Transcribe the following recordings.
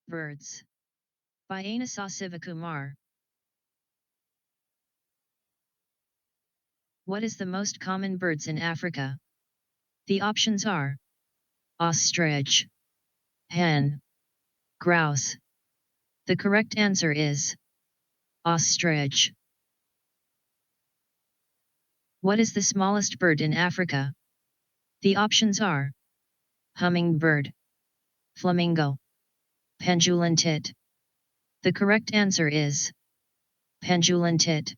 Birds. By Anasa Sivakumar. What is the most common birds in Africa? The options are ostrich, hen, grouse. The correct answer is ostrich. What is the smallest bird in Africa? The options are hummingbird, flamingo, pendulum tit. The correct answer is pendulum tit.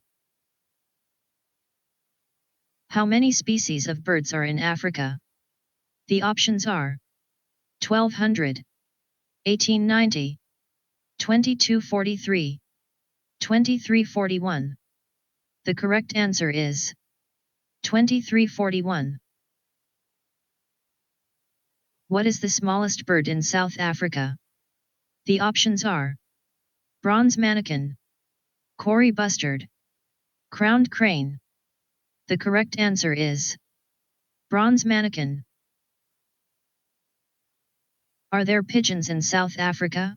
How many species of birds are in Africa? The options are 1200, 1890, 2243, 2341. The correct answer is 2341. What is the smallest bird in South Africa? The options are bronze manakin, Kori bustard, crowned crane. The correct answer is bronze manakin. Are there pigeons in South Africa?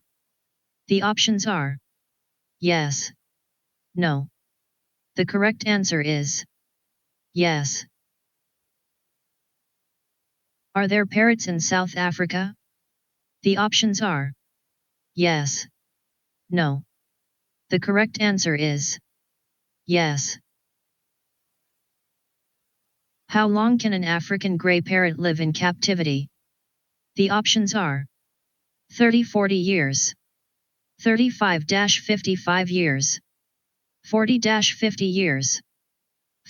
The options are yes, no. The correct answer is yes. Are there parrots in South Africa? The options are yes, no. The correct answer is yes. How long can an African grey parrot live in captivity? The options are 30–40 years, 35–55 years, 40–50 years,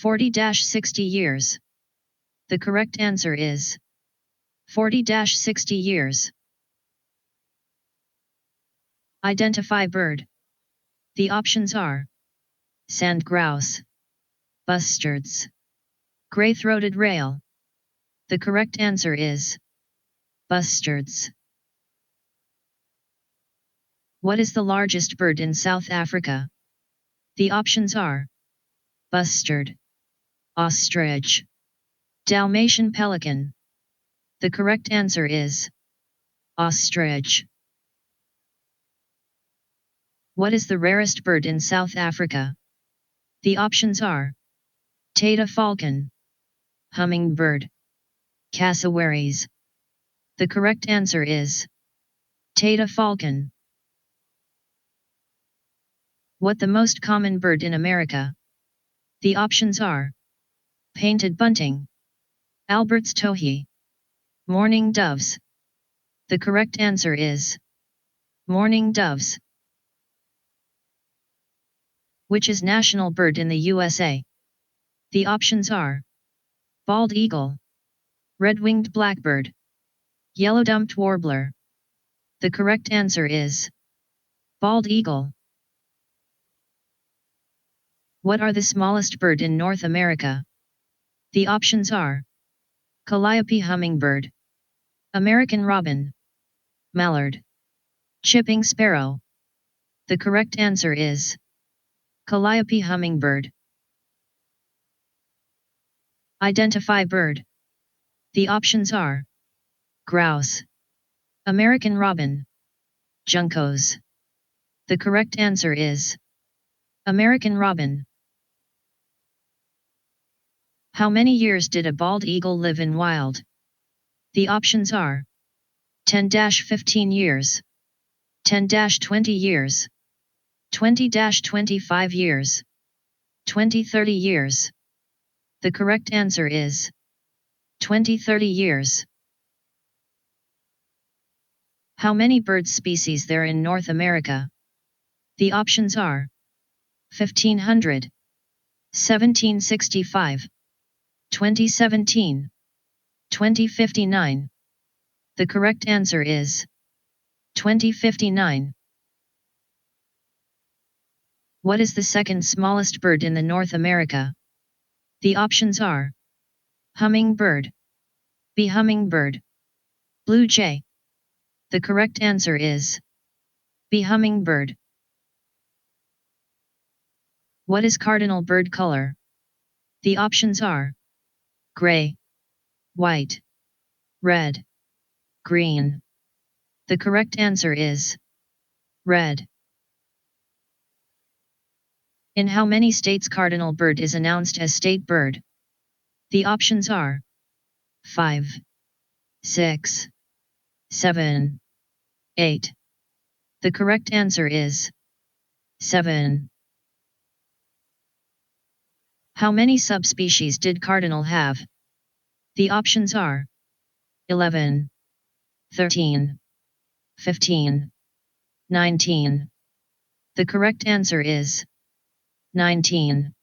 40–60 years. The correct answer is 40–60 years. Identify bird. The options are sand grouse, bustards, gray-throated rail. The correct answer is bustards. What is the largest bird in South Africa? The options are bustard, ostrich, Dalmatian pelican. The correct answer is ostrich. What is the rarest bird in South Africa? The options are Taita falcon, hummingbird, cassowaries. The correct answer is Taita falcon. What the most common bird in America? The options are painted bunting, Albert's towhee, mourning doves. The correct answer is mourning doves. Which is national bird in the USA? The options are bald eagle, red-winged blackbird, yellow-dumped warbler. The correct answer is bald eagle. What are the smallest bird in North America? The options are calliope hummingbird, American robin, mallard, chipping sparrow. The correct answer is calliope hummingbird. Identify bird. The options are grouse, American robin, juncos. The correct answer is American robin. How many years did a bald eagle live in wild? The options are 10–15 years, 10–20 years, 20–25 years, 20–30 years. The correct answer is 20–30 years. How many bird species there in North America? The options are 1500, 1765, 2017, 2059. The correct answer is 2059. What is the second smallest bird in the North America? The options are hummingbird, bee hummingbird, blue jay. The correct answer is bee hummingbird. What is cardinal bird color? The options are gray, white, red, green. The correct answer is Red. In how many states cardinal bird is announced as state bird? The options are 5, 6, 7, 8. The correct answer is 7. How many subspecies did cardinal have? The options are 11, 13, 15, 19. The correct answer is 19.